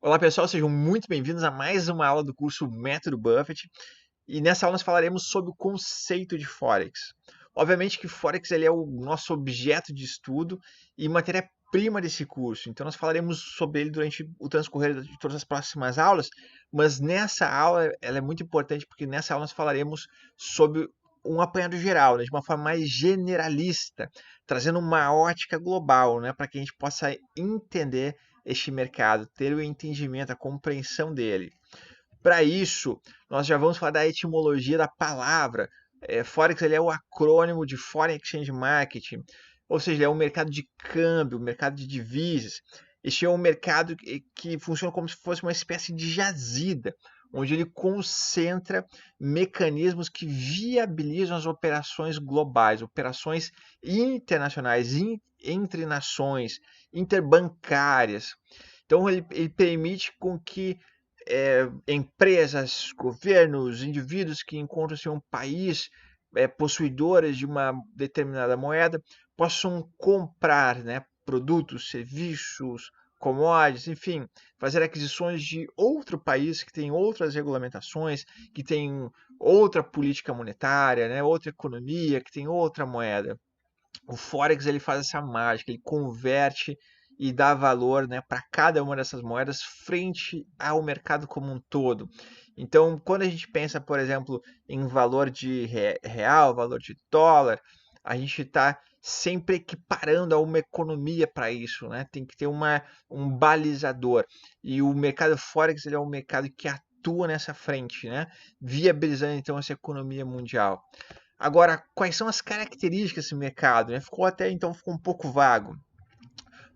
Olá pessoal, sejam muito bem-vindos a mais uma aula do curso Método Buffett. E nessa aula nós falaremos sobre o conceito de Forex. Obviamente que Forex ele é o nosso objeto de estudo e matéria-prima desse curso. Então nós falaremos sobre ele durante o transcorrer de todas as próximas aulas, mas nessa aula ela é muito importante porque nessa aula nós falaremos sobre um apanhado geral, né, de uma forma mais generalista, trazendo uma ótica global, né, para que a gente possa entender este mercado, ter o entendimento, a compreensão dele. Para isso, nós já vamos falar da etimologia da palavra. Forex ele é o acrônimo de Foreign Exchange Market, ou seja, é um mercado de câmbio, um mercado de divisas. Este é um mercado que funciona como se fosse uma espécie de jazida, onde ele concentra mecanismos que viabilizam as operações globais, operações internacionais, entre nações, interbancárias. Então, ele permite com que empresas, governos, indivíduos que encontram-se em um país possuidores de uma determinada moeda possam comprar, né, produtos, serviços, commodities, enfim, fazer aquisições de outro país que tem outras regulamentações, que tem outra política monetária, né, outra economia, que tem outra moeda. O Forex ele faz essa mágica, ele converte e dá valor, né, para cada uma dessas moedas frente ao mercado como um todo. Então, quando a gente pensa, por exemplo, em valor de real, valor de dólar, a gente está sempre equiparando a uma economia para isso, né? Tem que ter um balizador. E o mercado Forex ele é um mercado que atua nessa frente, né? Viabilizando então essa economia mundial. Agora, quais são as características desse mercado, né? Ficou um pouco vago.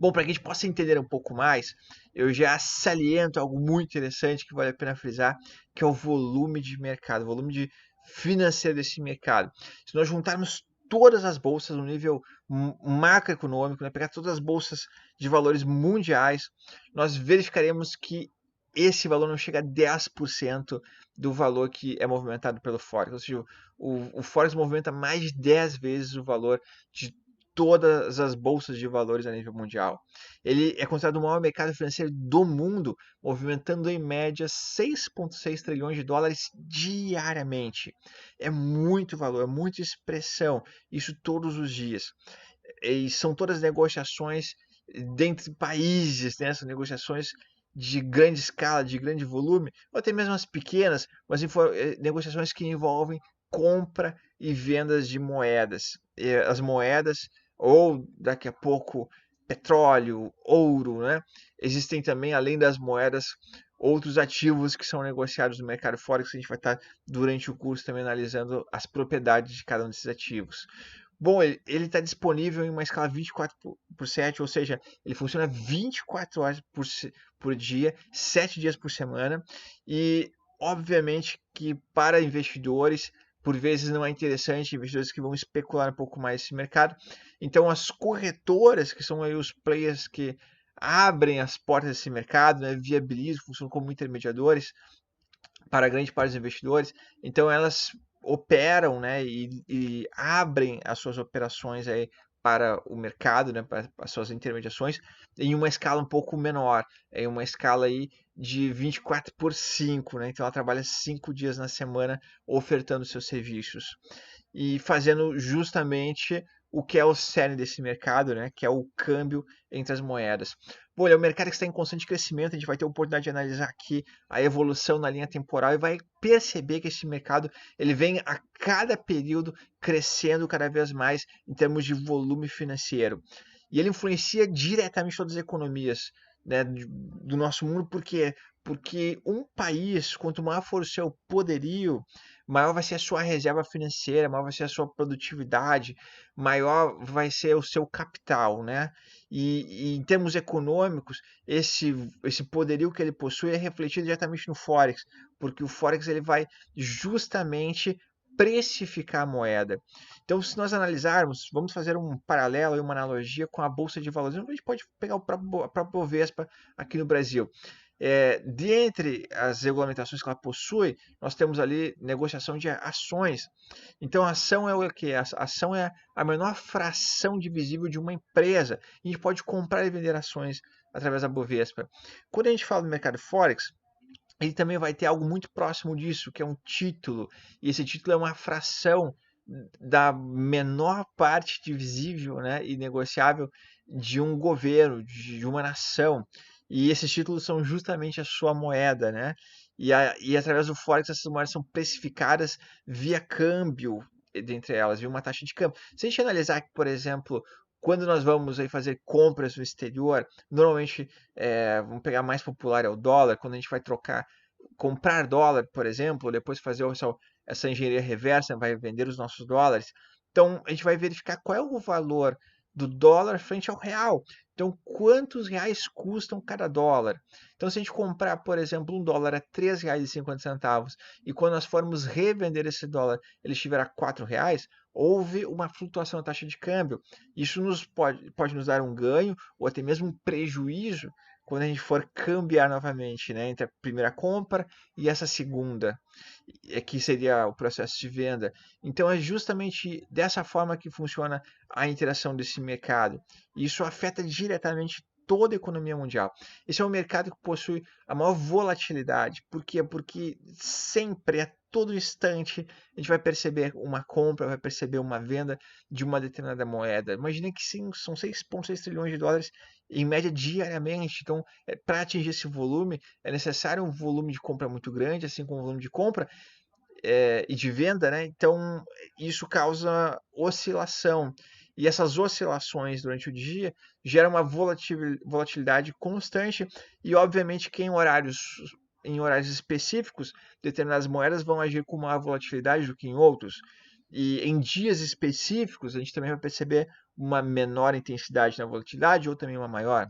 Bom, para que a gente possa entender um pouco mais, eu já saliento algo muito interessante que vale a pena frisar, que é o volume de mercado, o volume financeiro desse mercado. Se nós juntarmos todas as bolsas no nível macroeconômico, né, pegar todas as bolsas de valores mundiais, nós verificaremos que esse valor não chega a 10% do valor que é movimentado pelo Forex. Ou seja, o Forex movimenta mais de 10 vezes o valor de todas as bolsas de valores a nível mundial. Ele é considerado o maior mercado financeiro do mundo, movimentando em média 6,6 trilhões de dólares diariamente. É muito valor, é muita expressão, isso todos os dias. E são todas negociações dentre países, né? São negociações de grande escala, de grande volume, ou até mesmo as pequenas, mas negociações que envolvem compra e vendas de moedas. E as moedas, ou daqui a pouco petróleo, ouro, né? Existem também, além das moedas, outros ativos que são negociados no mercado Forex. A gente vai estar durante o curso também analisando as propriedades de cada um desses ativos. Bom, ele está disponível em uma escala 24 por 7, ou seja, ele funciona 24 horas por dia, 7 dias por semana. E, obviamente, que para investidores, por vezes não é interessante, investidores que vão especular um pouco mais nesse mercado. Então, as corretoras, que são aí os players que abrem as portas desse mercado, né, viabilizam, funcionam como intermediadores para grande parte dos investidores. Então elas operam, né, e abrem as suas operações aí para o mercado, né, para as suas intermediações, em uma escala um pouco menor, em uma escala aí de 24 por 5, né? Então ela trabalha 5 dias na semana ofertando seus serviços e fazendo justamente o que é o cerne desse mercado, né? Que é o câmbio entre as moedas. Bom, é um mercado que está em constante crescimento, a gente vai ter a oportunidade de analisar aqui a evolução na linha temporal e vai perceber que esse mercado ele vem a cada período crescendo cada vez mais em termos de volume financeiro. E ele influencia diretamente todas as economias, né, do nosso mundo, porque um país, quanto maior for o seu poderio, maior vai ser a sua reserva financeira, maior vai ser a sua produtividade, maior vai ser o seu capital, né? E em termos econômicos, esse poderio que ele possui é refletido diretamente no Forex, porque o Forex ele vai justamente precificar a moeda. Então, se nós analisarmos, vamos fazer um paralelo, uma analogia com a Bolsa de Valores. A gente pode pegar a própria Bovespa aqui no Brasil. Dentre as regulamentações que ela possui, nós temos ali negociação de ações. Então, a ação é o que? A ação é a menor fração divisível de uma empresa. A gente pode comprar e vender ações através da Bovespa. Quando a gente fala do mercado Forex, ele também vai ter algo muito próximo disso, que é um título. E esse título é uma fração da menor parte divisível, né, e negociável de um governo, de uma nação. E esses títulos são justamente a sua moeda, né? E através do Forex essas moedas são precificadas via câmbio, dentre elas, via uma taxa de câmbio. Se a gente analisar que, por exemplo, quando nós vamos aí fazer compras no exterior, normalmente, vamos pegar mais popular é o dólar, quando a gente vai comprar dólar, por exemplo, depois fazer essa engenharia reversa, vai vender os nossos dólares. Então, a gente vai verificar qual é o valor do dólar frente ao real. Então, quantos reais custam cada dólar? Então, se a gente comprar, por exemplo, um dólar a R$ 3,50 e quando nós formos revender esse dólar, ele estiver a R$ 4, houve uma flutuação da taxa de câmbio. Isso pode nos dar um ganho ou até mesmo um prejuízo quando a gente for cambiar novamente, né, entre a primeira compra e essa segunda, que seria o processo de venda. Então é justamente dessa forma que funciona a interação desse mercado. Isso afeta diretamente toda a economia mundial. Esse é um mercado que possui a maior volatilidade. Por quê? Porque sempre, a todo instante, a gente vai perceber uma compra, vai perceber uma venda de uma determinada moeda. Imagina que sim, são 6,6 trilhões de dólares em média diariamente. Então, para atingir esse volume, é necessário um volume de compra muito grande, assim como um volume de compra e de venda, né? Então, isso causa oscilação. E essas oscilações durante o dia geram uma volatilidade constante e, obviamente, que em horários específicos, determinadas moedas vão agir com maior volatilidade do que em outros. E em dias específicos, a gente também vai perceber uma menor intensidade na volatilidade ou também uma maior.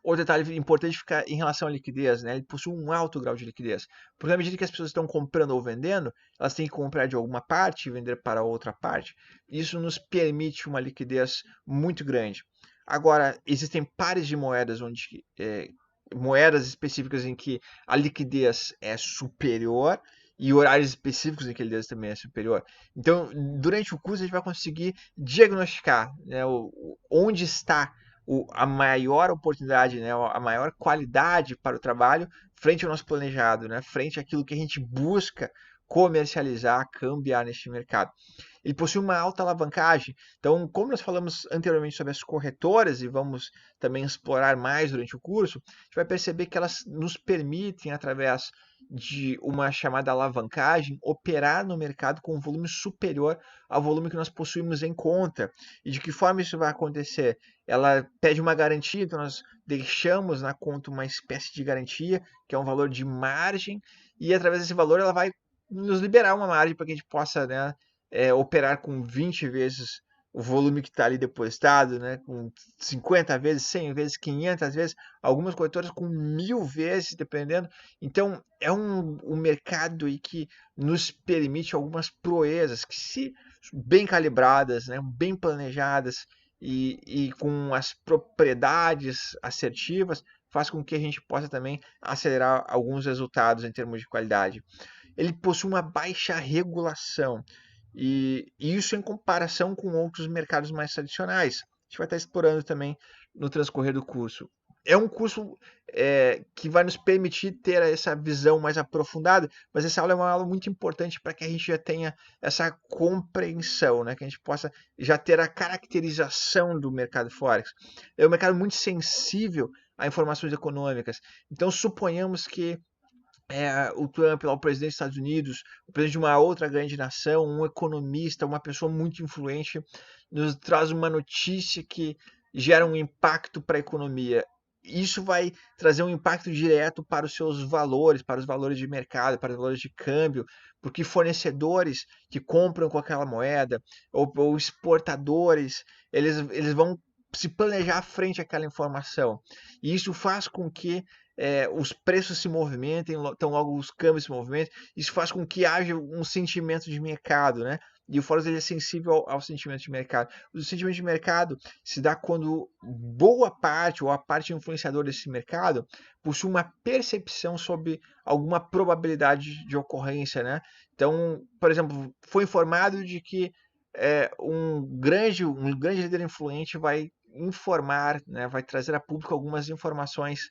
Outro detalhe importante fica em relação à liquidez, né? Ele possui um alto grau de liquidez. Porque à medida que as pessoas estão comprando ou vendendo, elas têm que comprar de alguma parte e vender para outra parte. Isso nos permite uma liquidez muito grande. Agora, existem pares de moedas onde moedas específicas em que a liquidez é superior e horários específicos em que a liquidez também é superior. Então, durante o curso, a gente vai conseguir diagnosticar, né, onde está a maior oportunidade, né, a maior qualidade para o trabalho frente ao nosso planejado, né, frente àquilo que a gente busca comercializar, cambiar neste mercado. Ele possui uma alta alavancagem. Então, como nós falamos anteriormente sobre as corretoras e vamos também explorar mais durante o curso, a gente vai perceber que elas nos permitem, através de uma chamada alavancagem, operar no mercado com um volume superior ao volume que nós possuímos em conta. E de que forma isso vai acontecer? Ela pede uma garantia, então nós deixamos na conta uma espécie de garantia, que é um valor de margem, e através desse valor ela vai nos liberar uma margem para que a gente possa, né, operar com 20 vezes o volume que está ali depositado, né, com 50 vezes, 100 vezes, 500 vezes, algumas corretoras com 1000 vezes, dependendo. Então, é um mercado aí que nos permite algumas proezas que, se bem calibradas, né, bem planejadas e com as propriedades assertivas, faz com que a gente possa também acelerar alguns resultados em termos de qualidade. Ele possui uma baixa regulação. E isso em comparação com outros mercados mais tradicionais. A gente vai estar explorando também no transcorrer do curso. É um curso que vai nos permitir ter essa visão mais aprofundada, mas essa aula é uma aula muito importante para que a gente já tenha essa compreensão, né? Que a gente possa já ter a caracterização do mercado Forex. É um mercado muito sensível a informações econômicas. Então, suponhamos que o Trump, lá, o presidente dos Estados Unidos, o presidente de uma outra grande nação, um economista, uma pessoa muito influente, nos traz uma notícia que gera um impacto para a economia. Isso vai trazer um impacto direto para os seus valores, para os valores de mercado, para os valores de câmbio, porque fornecedores que compram com aquela moeda, ou exportadores, eles vão se planejar frente àquela informação. E isso faz com que os preços se movimentem, então logo os câmbios se movimentem, isso faz com que haja um sentimento de mercado, né? E o Forex ele é sensível ao sentimento de mercado. O sentimento de mercado se dá quando boa parte ou a parte influenciadora desse mercado possui uma percepção sobre alguma probabilidade de ocorrência, né? Então, por exemplo, foi informado de que um grande líder influente vai informar, né, vai trazer a público algumas informações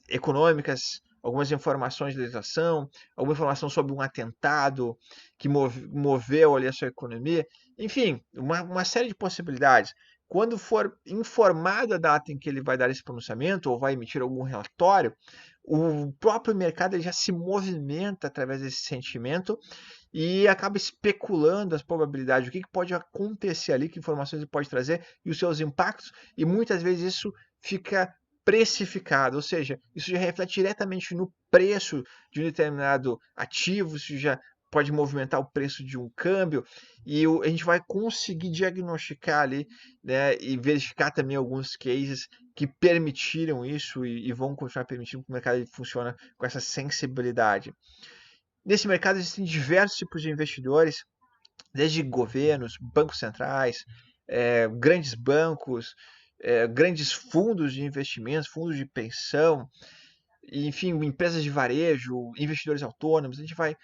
econômicas, algumas informações de legislação, alguma informação sobre um atentado que moveu ali a sua economia, enfim, uma série de possibilidades. Quando for informada a data em que ele vai dar esse pronunciamento ou vai emitir algum relatório, o próprio mercado ele já se movimenta através desse sentimento e acaba especulando as probabilidades, o que pode acontecer ali, que informações ele pode trazer e os seus impactos, e muitas vezes isso fica precificado, ou seja, isso já reflete diretamente no preço de um determinado ativo, isso já pode movimentar o preço de um câmbio, e a gente vai conseguir diagnosticar ali, né, e verificar também alguns cases que permitiram isso e vão continuar permitindo que o mercado funcione com essa sensibilidade. Nesse mercado existem diversos tipos de investidores, desde governos, bancos centrais, grandes bancos, grandes fundos de investimentos, fundos de pensão, enfim, empresas de varejo, investidores autônomos. A gente vai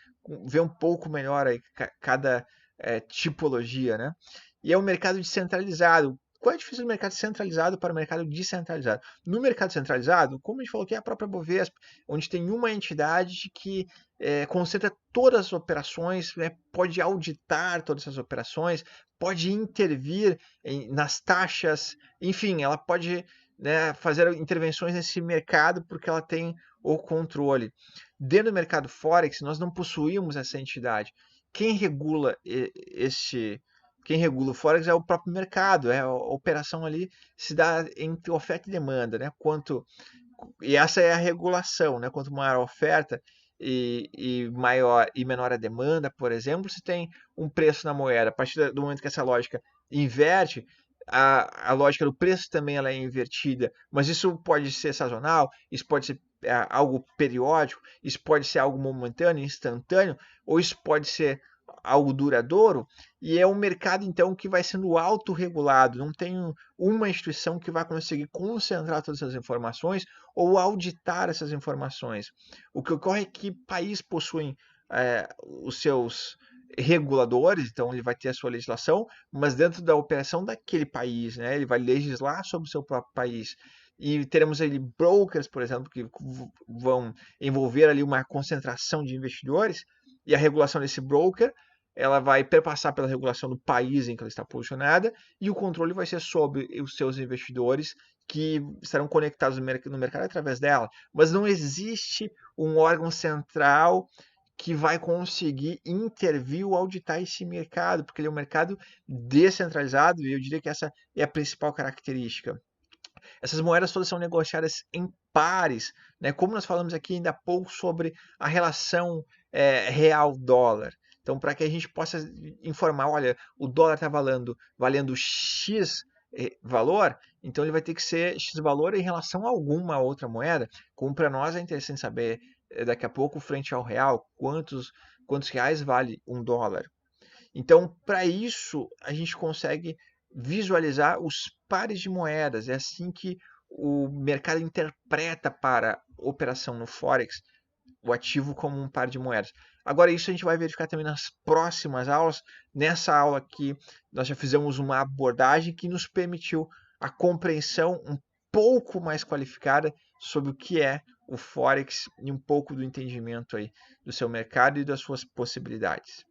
ver um pouco melhor aí cada tipologia, né? E é um mercado descentralizado. Qual é a diferença do mercado centralizado para o mercado descentralizado? No mercado centralizado, como a gente falou que é a própria Bovespa, onde tem uma entidade que concentra todas as operações, né, pode auditar todas essas operações, pode intervir nas taxas, enfim, ela pode, né, fazer intervenções nesse mercado porque ela tem o controle. Dentro do mercado Forex, nós não possuímos essa entidade. Quem regula quem regula o Forex é o próprio mercado, a operação ali se dá entre oferta e demanda, né? E essa é a regulação, né? Quanto maior a oferta e maior e menor a demanda, por exemplo, se tem um preço na moeda. A partir do momento que essa lógica inverte, a lógica do preço também ela é invertida, mas isso pode ser sazonal, isso pode ser algo periódico, isso pode ser algo momentâneo, instantâneo, ou isso pode ser algo duradouro, e é um mercado então que vai sendo autorregulado, não tem uma instituição que vai conseguir concentrar todas essas informações ou auditar essas informações. O que ocorre é que países possuem os seus reguladores, então ele vai ter a sua legislação, mas dentro da operação daquele país, né? Ele vai legislar sobre o seu próprio país. E teremos ali brokers, por exemplo, que vão envolver ali uma concentração de investidores, e a regulação desse broker ela vai perpassar pela regulação do país em que ela está posicionada, e o controle vai ser sobre os seus investidores que estarão conectados no mercado através dela. Mas não existe um órgão central que vai conseguir intervir ou auditar esse mercado, porque ele é um mercado descentralizado, e eu diria que essa é a principal característica. Essas moedas todas são negociadas em pares, né? Como nós falamos aqui ainda há pouco sobre a relação real-dólar. Então, para que a gente possa informar, olha, o dólar está valendo X valor, então ele vai ter que ser X valor em relação a alguma outra moeda, como para nós é interessante saber daqui a pouco, frente ao real, quantos reais vale um dólar. Então, para isso, a gente consegue visualizar os pares de moedas. É assim que o mercado interpreta para a operação no Forex o ativo como um par de moedas. Agora, isso a gente vai verificar também nas próximas aulas. Nessa aula aqui, nós já fizemos uma abordagem que nos permitiu a compreensão um pouco mais qualificada sobre o que é o Forex e um pouco do entendimento aí do seu mercado e das suas possibilidades.